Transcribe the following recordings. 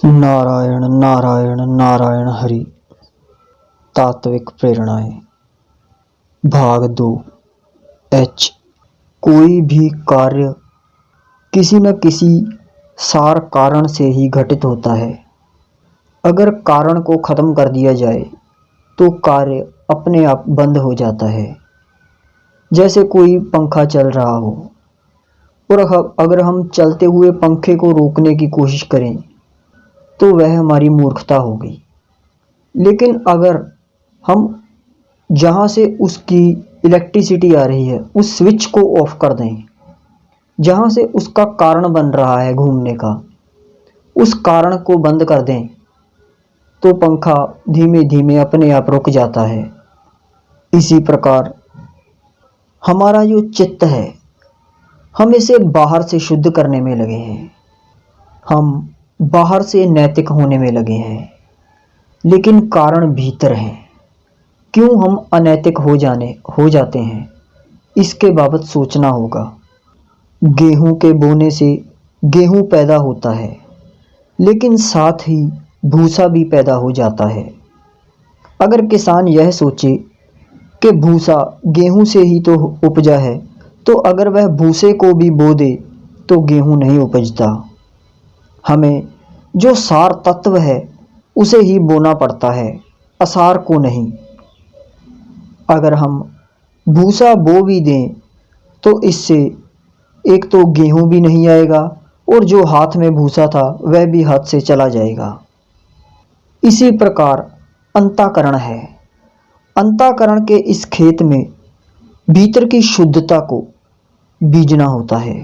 नारायण नारायण नारायण हरि। तात्विक प्रेरणाएं भाग 2। एच। कोई भी कार्य किसी न किसी सार कारण से ही घटित होता है। अगर कारण को खत्म कर दिया जाए तो कार्य अपने आप बंद हो जाता है। जैसे कोई पंखा चल रहा हो और अगर हम चलते हुए पंखे को रोकने की कोशिश करें तो वह हमारी मूर्खता होगी। लेकिन अगर हम जहाँ से उसकी इलेक्ट्रिसिटी आ रही है उस स्विच को ऑफ कर दें, जहाँ से उसका कारण बन रहा है घूमने का, उस कारण को बंद कर दें तो पंखा धीमे धीमे अपने आप रुक जाता है। इसी प्रकार हमारा जो चित्त है, हम इसे बाहर से शुद्ध करने में लगे हैं, हम बाहर से नैतिक होने में लगे हैं, लेकिन कारण भीतर है। क्यों हम अनैतिक हो जाते हैं, इसके बाबत सोचना होगा। गेहूं के बोने से गेहूं पैदा होता है, लेकिन साथ ही भूसा भी पैदा हो जाता है। अगर किसान यह सोचे कि भूसा गेहूं से ही तो उपजा है, तो अगर वह भूसे को भी बो दे तो गेहूं नहीं उपजता। हमें जो सार तत्व है उसे ही बोना पड़ता है, असार को नहीं। अगर हम भूसा बो भी दें तो इससे एक तो गेहूं भी नहीं आएगा और जो हाथ में भूसा था वह भी हाथ से चला जाएगा। इसी प्रकार अंतःकरण है। अंतःकरण के इस खेत में भीतर की शुद्धता को बीजना होता है।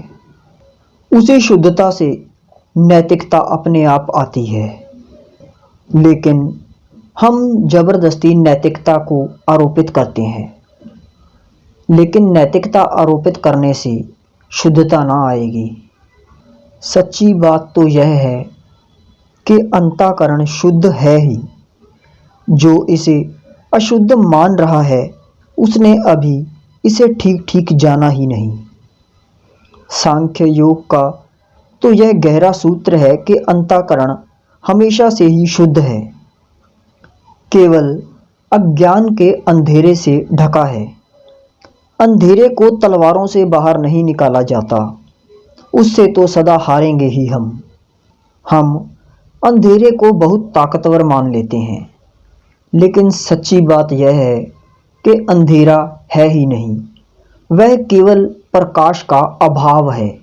उसी शुद्धता से नैतिकता अपने आप आती है। लेकिन हम जबरदस्ती नैतिकता को आरोपित करते हैं, लेकिन नैतिकता आरोपित करने से शुद्धता ना आएगी। सच्ची बात तो यह है कि अंतःकरण शुद्ध है ही। जो इसे अशुद्ध मान रहा है उसने अभी इसे ठीक ठीक जाना ही नहीं। सांख्य योग का तो यह गहरा सूत्र है कि अंतःकरण हमेशा से ही शुद्ध है, केवल अज्ञान के अंधेरे से ढका है। अंधेरे को तलवारों से बाहर नहीं निकाला जाता, उससे तो सदा हारेंगे ही हम अंधेरे को बहुत ताकतवर मान लेते हैं, लेकिन सच्ची बात यह है कि अंधेरा है ही नहीं, वह केवल प्रकाश का अभाव है।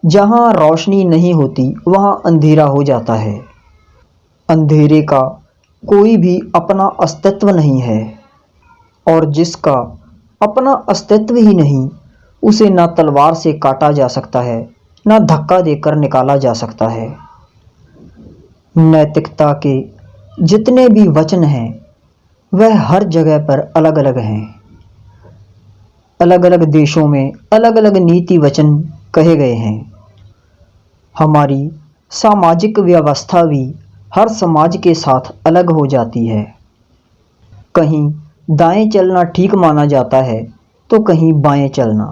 जहाँ रोशनी नहीं होती वहाँ अंधेरा हो जाता है। अंधेरे का कोई भी अपना अस्तित्व नहीं है, और जिसका अपना अस्तित्व ही नहीं उसे ना तलवार से काटा जा सकता है, ना धक्का देकर निकाला जा सकता है। नैतिकता के जितने भी वचन हैं वह हर जगह पर अलग अलग हैं। अलग अलग देशों में अलग अलग नीति वचन कहे गए हैं। हमारी सामाजिक व्यवस्था भी हर समाज के साथ अलग हो जाती है। कहीं दाएं चलना ठीक माना जाता है तो कहीं बाएं चलना।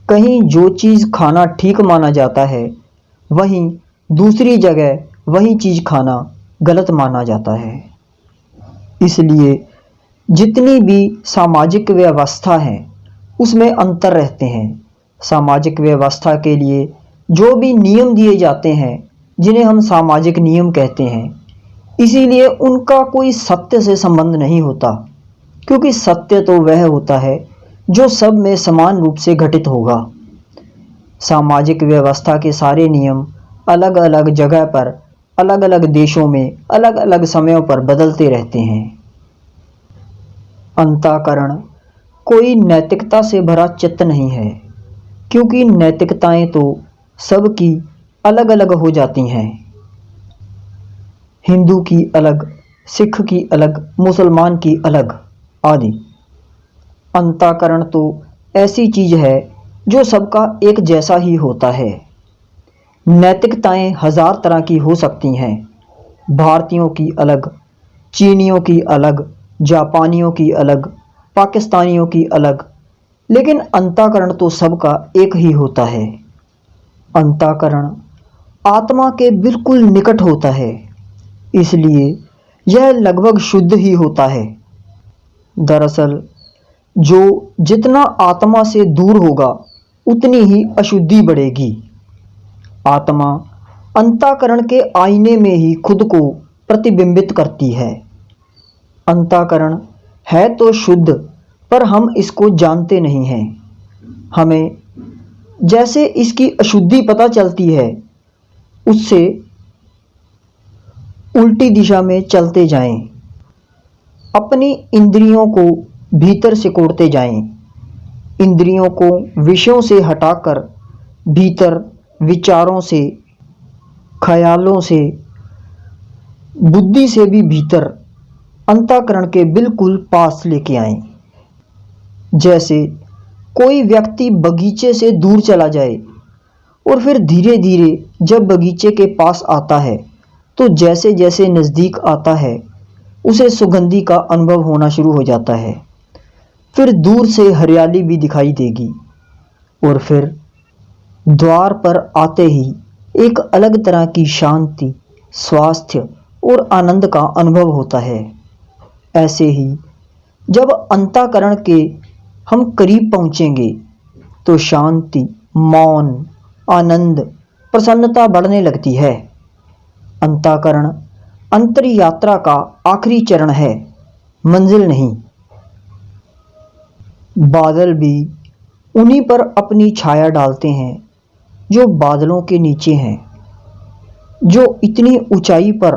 कहीं जो चीज़ खाना ठीक माना जाता है, वहीं दूसरी जगह वही चीज़ खाना गलत माना जाता है। इसलिए जितनी भी सामाजिक व्यवस्था है उसमें अंतर रहते हैं। सामाजिक व्यवस्था के लिए जो भी नियम दिए जाते हैं, जिन्हें हम सामाजिक नियम कहते हैं, इसीलिए उनका कोई सत्य से संबंध नहीं होता, क्योंकि सत्य तो वह होता है जो सब में समान रूप से घटित होगा। सामाजिक व्यवस्था के सारे नियम अलग अलग जगह पर, अलग अलग देशों में, अलग अलग समयों पर बदलते रहते हैं। अंतःकरण कोई नैतिकता से भरा चित्त नहीं है, क्योंकि नैतिकताएं तो सबकी अलग अलग हो जाती हैं। हिंदू की अलग, सिख की अलग, मुसलमान की अलग आदि। अंतःकरण तो ऐसी चीज है जो सबका एक जैसा ही होता है। नैतिकताएं हजार तरह की हो सकती हैं। भारतीयों की अलग, चीनियों की अलग, जापानियों की अलग, पाकिस्तानियों की अलग, लेकिन अंतःकरण तो सबका एक ही होता है। अंतःकरण आत्मा के बिल्कुल निकट होता है, इसलिए यह लगभग शुद्ध ही होता है। दरअसल जो जितना आत्मा से दूर होगा उतनी ही अशुद्धि बढ़ेगी। आत्मा अंतःकरण के आईने में ही खुद को प्रतिबिंबित करती है। अंतःकरण है तो शुद्ध, पर हम इसको जानते नहीं हैं। हमें जैसे इसकी अशुद्धि पता चलती है, उससे उल्टी दिशा में चलते जाएं। अपनी इंद्रियों को भीतर सिकोड़ते जाएं। इंद्रियों को विषयों से हटाकर भीतर विचारों से, ख्यालों से, बुद्धि से भी भीतर अंतःकरण के बिल्कुल पास लेके आएं। जैसे कोई व्यक्ति बगीचे से दूर चला जाए और फिर धीरे धीरे जब बगीचे के पास आता है तो जैसे जैसे नज़दीक आता है उसे सुगंधी का अनुभव होना शुरू हो जाता है। फिर दूर से हरियाली भी दिखाई देगी और फिर द्वार पर आते ही एक अलग तरह की शांति, स्वास्थ्य और आनंद का अनुभव होता है। ऐसे ही जब अंतःकरण के हम करीब पहुँचेंगे तो शांति, मौन, आनंद, प्रसन्नता बढ़ने लगती है। अंतःकरण अंतर यात्रा का आखिरी चरण है, मंजिल नहीं। बादल भी उन्हीं पर अपनी छाया डालते हैं जो बादलों के नीचे हैं। जो इतनी ऊंचाई पर,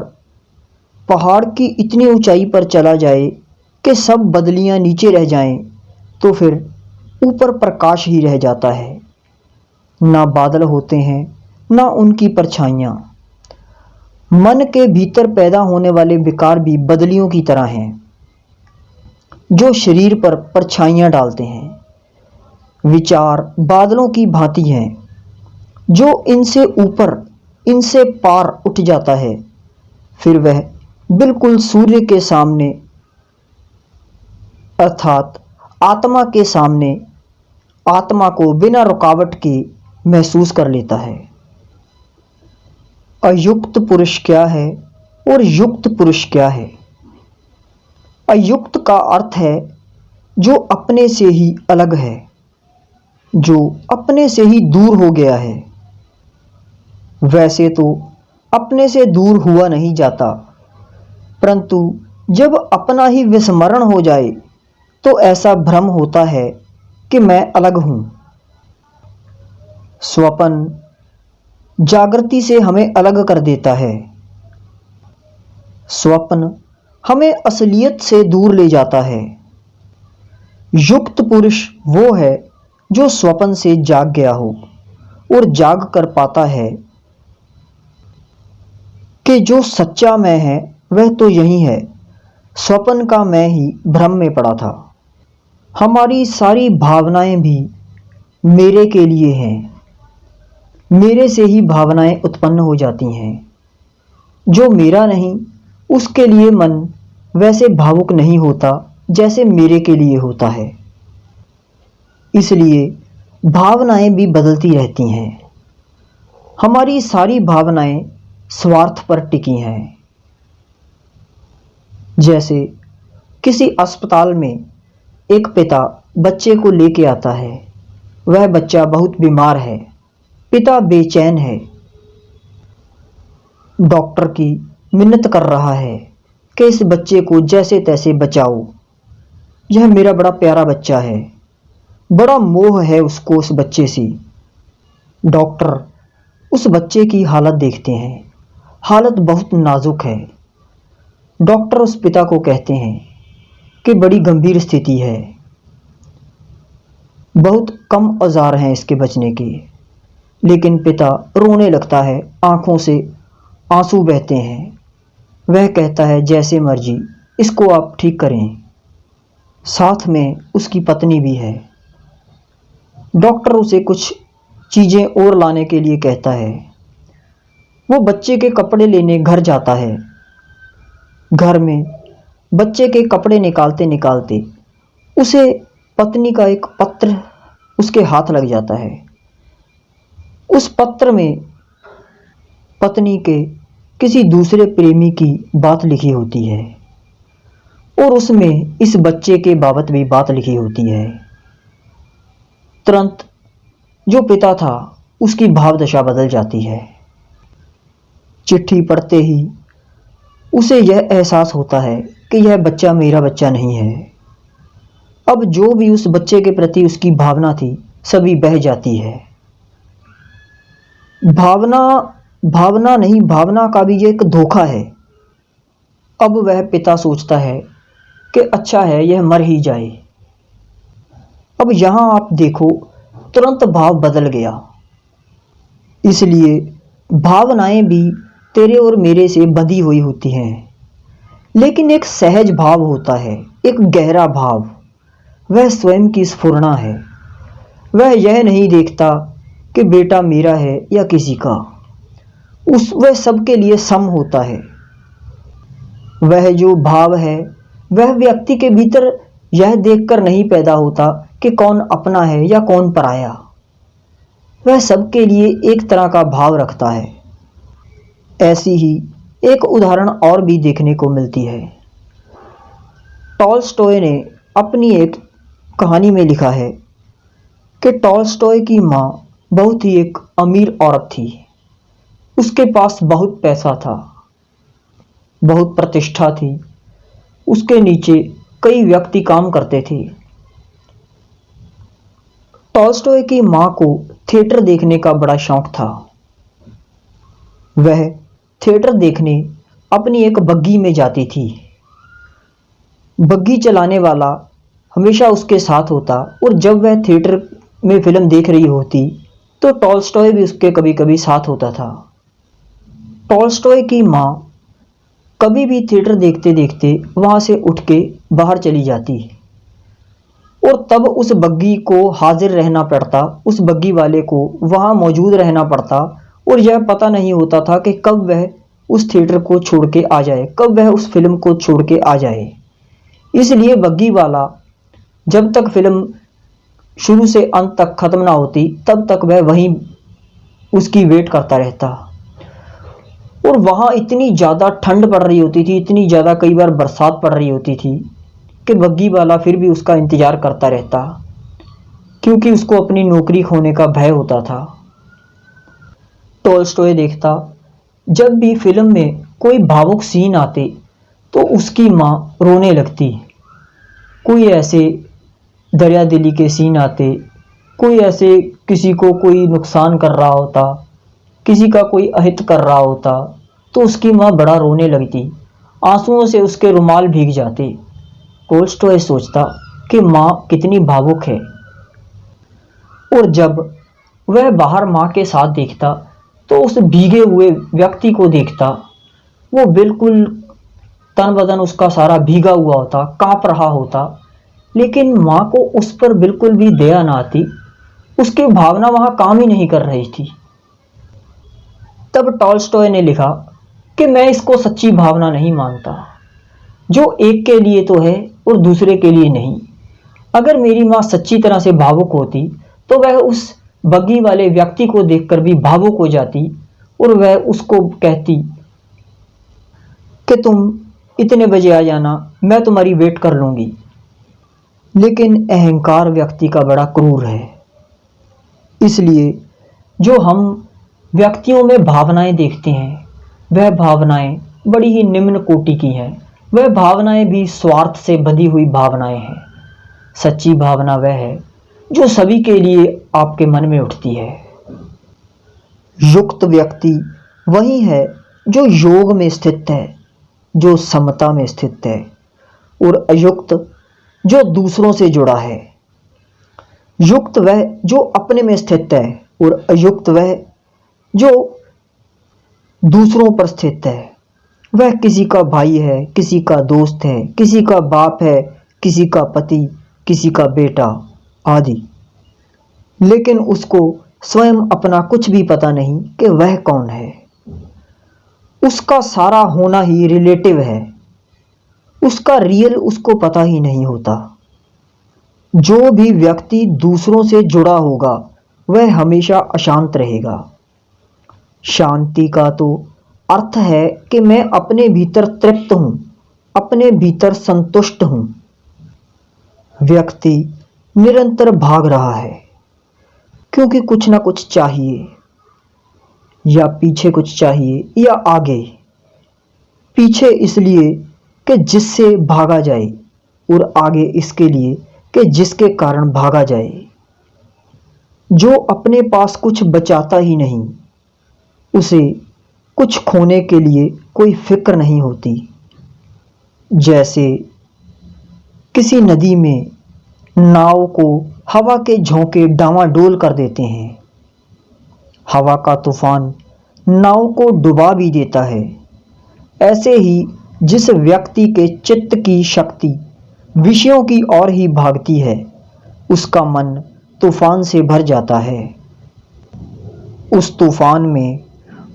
पहाड़ की इतनी ऊंचाई पर चला जाए कि सब बदलियां नीचे रह जाएं, तो फिर ऊपर प्रकाश ही रह जाता है। ना बादल होते हैं, ना उनकी परछाइयाँ। मन के भीतर पैदा होने वाले विकार भी बदलियों की तरह हैं, जो शरीर पर परछाइयाँ डालते हैं। विचार बादलों की भांति हैं, जो इनसे ऊपर, इनसे पार उठ जाता है। फिर वह बिल्कुल सूर्य के सामने, अर्थात आत्मा के सामने, आत्मा को बिना रुकावट के महसूस कर लेता है। अयुक्त पुरुष क्या है और युक्त पुरुष क्या है? अयुक्त का अर्थ है जो अपने से ही अलग है, जो अपने से ही दूर हो गया है। वैसे तो अपने से दूर हुआ नहीं जाता, परंतु जब अपना ही विस्मरण हो जाए तो ऐसा भ्रम होता है कि मैं अलग हूँ। स्वप्न जागृति से हमें अलग कर देता है। स्वप्न हमें असलियत से दूर ले जाता है। युक्त पुरुष वो है जो स्वप्न से जाग गया हो और जाग कर पाता है कि जो सच्चा मैं है वह तो यही है। स्वप्न का मैं ही भ्रम में पड़ा था। हमारी सारी भावनाएं भी मेरे के लिए हैं। मेरे से ही भावनाएं उत्पन्न हो जाती हैं। जो मेरा नहीं उसके लिए मन वैसे भावुक नहीं होता जैसे मेरे के लिए होता है। इसलिए भावनाएं भी बदलती रहती हैं। हमारी सारी भावनाएं स्वार्थ पर टिकी हैं। जैसे किसी अस्पताल में एक पिता बच्चे को लेके आता है। वह बच्चा बहुत बीमार है। पिता बेचैन है। डॉक्टर की मिन्नत कर रहा है कि इस बच्चे को जैसे तैसे बचाओ। यह मेरा बड़ा प्यारा बच्चा है। बड़ा मोह है उसको उस बच्चे से। डॉक्टर उस बच्चे की हालत देखते हैं। हालत बहुत नाजुक है। डॉक्टर उस पिता को कहते हैं कि बड़ी गंभीर स्थिति है, बहुत कम औजार हैं इसके बचने के। लेकिन पिता रोने लगता है, आंखों से आंसू बहते हैं। वह कहता है जैसे मर्जी इसको आप ठीक करें। साथ में उसकी पत्नी भी है। डॉक्टर उसे कुछ चीज़ें और लाने के लिए कहता है। वो बच्चे के कपड़े लेने घर जाता है। घर में बच्चे के कपड़े निकालते निकालते उसे पत्नी का एक पत्र उसके हाथ लग जाता है। उस पत्र में पत्नी के किसी दूसरे प्रेमी की बात लिखी होती है और उसमें इस बच्चे के बाबत भी बात लिखी होती है। तुरंत जो पिता था उसकी भावदशा बदल जाती है। चिट्ठी पढ़ते ही उसे यह एहसास होता है कि यह बच्चा मेरा बच्चा नहीं है। अब जो भी उस बच्चे के प्रति उसकी भावना थी सभी बह जाती है। भावना भावना नहीं, भावना का भी ये एक धोखा है। अब वह पिता सोचता है कि अच्छा है यह मर ही जाए। अब यहाँ आप देखो, तुरंत भाव बदल गया। इसलिए भावनाएं भी तेरे और मेरे से बंधी हुई होती हैं, लेकिन एक सहज भाव होता है, एक गहरा भाव। वह स्वयं की स्फुरना है। वह यह नहीं देखता कि बेटा मेरा है या किसी का। वह सबके लिए सम होता है। वह जो भाव है वह व्यक्ति के भीतर यह देखकर नहीं पैदा होता कि कौन अपना है या कौन पराया। वह सबके लिए एक तरह का भाव रखता है। ऐसी ही एक उदाहरण और भी देखने को मिलती है। टॉलस्टॉय ने अपनी एक कहानी में लिखा है कि टॉलस्टॉय की माँ बहुत ही एक अमीर औरत थी। उसके पास बहुत पैसा था, बहुत प्रतिष्ठा थी। उसके नीचे कई व्यक्ति काम करते थे। टॉलस्टॉय की माँ को थिएटर देखने का बड़ा शौक था। वह थिएटर देखने अपनी एक बग्गी में जाती थी। बग्गी चलाने वाला हमेशा उसके साथ होता और जब वह थिएटर में फिल्म देख रही होती तो टॉलस्टॉय भी उसके कभी कभी साथ होता था। टॉलस्टॉय की माँ कभी भी थिएटर देखते देखते वहाँ से उठ के बाहर चली जाती और तब उस बग्गी को हाजिर रहना पड़ता, उस बग्गी वाले को वहाँ मौजूद रहना पड़ता और यह पता नहीं होता था कि कब वह उस थिएटर को छोड़ के आ जाए, कब वह उस फिल्म को छोड़ के आ जाए। इसलिए बग्गी वाला जब तक फिल्म शुरू से अंत तक ख़त्म ना होती तब तक वह वहीं उसकी वेट करता रहता। और वहाँ इतनी ज़्यादा ठंड पड़ रही होती थी, इतनी ज़्यादा कई बार बरसात पड़ रही होती थी कि बग्गी वाला फिर भी उसका इंतज़ार करता रहता, क्योंकि उसको अपनी नौकरी खोने का भय होता था। टॉलस्टॉय देखता जब भी फिल्म में कोई भावुक सीन आते तो उसकी माँ रोने लगती। कोई ऐसे दरिया दिली के सीन आते, कोई ऐसे किसी को कोई नुकसान कर रहा होता, किसी का कोई अहित कर रहा होता तो उसकी माँ बड़ा रोने लगती, आंसुओं से उसके रुमाल भीग जाते। टॉलस्टॉय सोचता कि माँ कितनी भावुक है। और जब वह बाहर माँ के साथ देखता तो उस भीगे हुए व्यक्ति को देखता, वो बिल्कुल तन बदन उसका सारा भीगा हुआ होता, कांप रहा होता, लेकिन माँ को उस पर बिल्कुल भी दया ना आती। उसकी भावना वहाँ काम ही नहीं कर रही थी। तब टॉलस्टॉय ने लिखा कि मैं इसको सच्ची भावना नहीं मानता, जो एक के लिए तो है और दूसरे के लिए नहीं। अगर मेरी माँ सच्ची तरह से भावुक होती तो वह उस बग्गी वाले व्यक्ति को देखकर भी भावुक हो जाती और वह उसको कहती कि तुम इतने बजे आ जाना, मैं तुम्हारी वेट कर लूँगी। लेकिन अहंकार व्यक्ति का बड़ा क्रूर है। इसलिए जो हम व्यक्तियों में भावनाएं देखते हैं वह भावनाएं बड़ी ही निम्न कोटि की हैं। वह भावनाएं भी स्वार्थ से बंधी हुई भावनाएं हैं। सच्ची भावना वह है जो सभी के लिए आपके मन में उठती है। युक्त व्यक्ति वही है जो योग में स्थित है, जो समता में स्थित है, और अयुक्त जो दूसरों से जुड़ा है। युक्त वह जो अपने में स्थित है और अयुक्त वह जो दूसरों पर स्थित है। वह किसी का भाई है, किसी का दोस्त है, किसी का बाप है, किसी का पति, किसी का बेटा आदि, लेकिन उसको स्वयं अपना कुछ भी पता नहीं कि वह कौन है। उसका सारा होना ही रिलेटिव है, उसका रियल उसको पता ही नहीं होता। जो भी व्यक्ति दूसरों से जुड़ा होगा वह हमेशा अशांत रहेगा। शांति का तो अर्थ है कि मैं अपने भीतर तृप्त हूँ, अपने भीतर संतुष्ट हूँ। व्यक्ति निरंतर भाग रहा है क्योंकि कुछ ना कुछ चाहिए, या पीछे कुछ चाहिए या आगे। पीछे इसलिए कि जिससे भागा जाए, और आगे इसके लिए कि जिसके कारण भागा जाए। जो अपने पास कुछ बचाता ही नहीं, उसे कुछ खोने के लिए कोई फिक्र नहीं होती। जैसे किसी नदी में नाव को हवा के झोंके डामाडोल कर देते हैं। हवा का तूफान नाव को डुबा भी देता है। ऐसे ही जिस व्यक्ति के चित्त की शक्ति विषयों की ओर ही भागती है, उसका मन तूफान से भर जाता है। उस तूफान में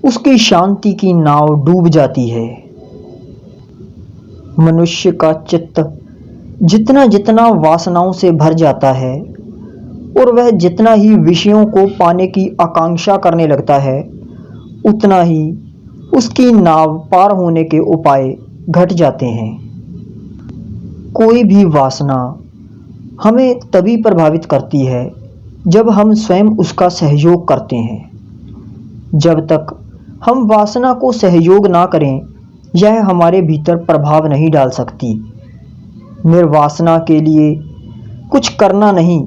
उसकी शांति की नाव डूब जाती है। मनुष्य का चित्त जितना जितना वासनाओं से भर जाता है, और वह जितना ही विषयों को पाने की आकांक्षा करने लगता है, उतना ही उसकी नाव पार होने के उपाय घट जाते हैं। कोई भी वासना हमें तभी प्रभावित करती है जब हम स्वयं उसका सहयोग करते हैं। जब तक हम वासना को सहयोग ना करें, यह हमारे भीतर प्रभाव नहीं डाल सकती। निर्वासना के लिए कुछ करना नहीं,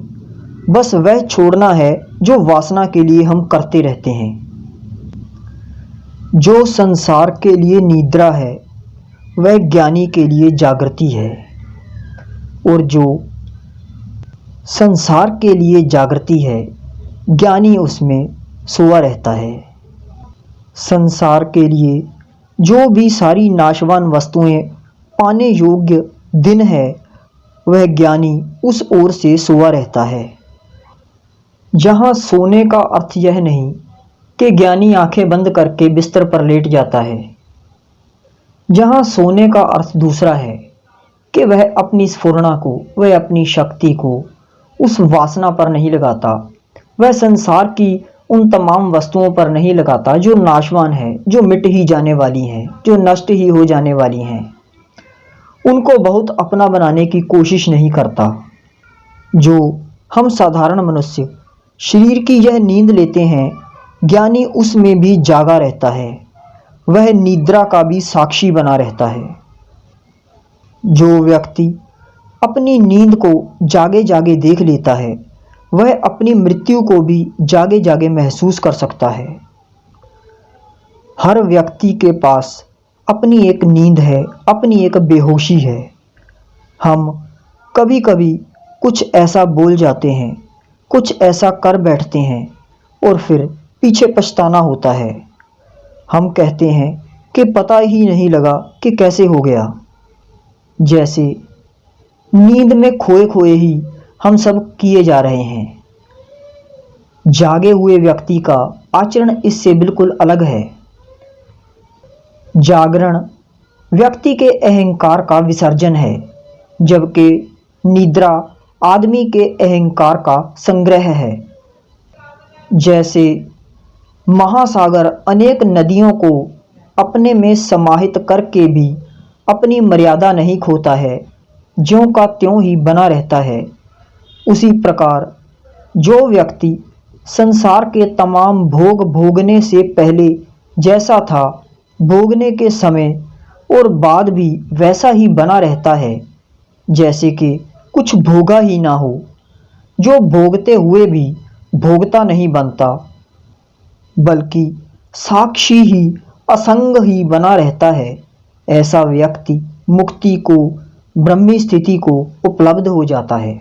बस वह छोड़ना है जो वासना के लिए हम करते रहते हैं। जो संसार के लिए निद्रा है, वह ज्ञानी के लिए जागृति है, और जो संसार के लिए जागृति है, ज्ञानी उसमें सोया रहता है। संसार के लिए जो भी सारी नाशवान वस्तुएं पाने योग्य दिन है, वह ज्ञानी उस ओर से सोया रहता है। जहाँ सोने का अर्थ यह नहीं कि ज्ञानी आंखें बंद करके बिस्तर पर लेट जाता है। जहाँ सोने का अर्थ दूसरा है कि वह अपनी स्फुरना को, वह अपनी शक्ति को उस वासना पर नहीं लगाता, वह संसार की उन तमाम वस्तुओं पर नहीं लगाता जो नाशवान है, जो मिट ही जाने वाली हैं, जो नष्ट ही हो जाने वाली हैं। उनको बहुत अपना बनाने की कोशिश नहीं करता। जो हम साधारण मनुष्य शरीर की यह नींद लेते हैं, ज्ञानी उसमें भी जागा रहता है, वह निद्रा का भी साक्षी बना रहता है। जो व्यक्ति अपनी नींद को जागे जागे देख लेता है, वह अपनी मृत्यु को भी जागे जागे महसूस कर सकता है। हर व्यक्ति के पास अपनी एक नींद है, अपनी एक बेहोशी है। हम कभी कभी कुछ ऐसा बोल जाते हैं, कुछ ऐसा कर बैठते हैं, और फिर पीछे पछताना होता है। हम कहते हैं कि पता ही नहीं लगा कि कैसे हो गया। जैसे नींद में खोए खोए ही हम सब किए जा रहे हैं। जागे हुए व्यक्ति का आचरण इससे बिल्कुल अलग है। जागरण व्यक्ति के अहंकार का विसर्जन है, जबकि निद्रा आदमी के अहंकार का संग्रह है। जैसे महासागर अनेक नदियों को अपने में समाहित करके भी अपनी मर्यादा नहीं खोता है, ज्यों का त्यों ही बना रहता है, उसी प्रकार जो व्यक्ति संसार के तमाम भोग भोगने से पहले जैसा था, भोगने के समय और बाद भी वैसा ही बना रहता है, जैसे कि कुछ भोगा ही ना हो। जो भोगते हुए भी भोगता नहीं बनता, बल्कि साक्षी ही असंग ही बना रहता है, ऐसा व्यक्ति मुक्ति को, ब्रह्मी स्थिति को उपलब्ध हो जाता है।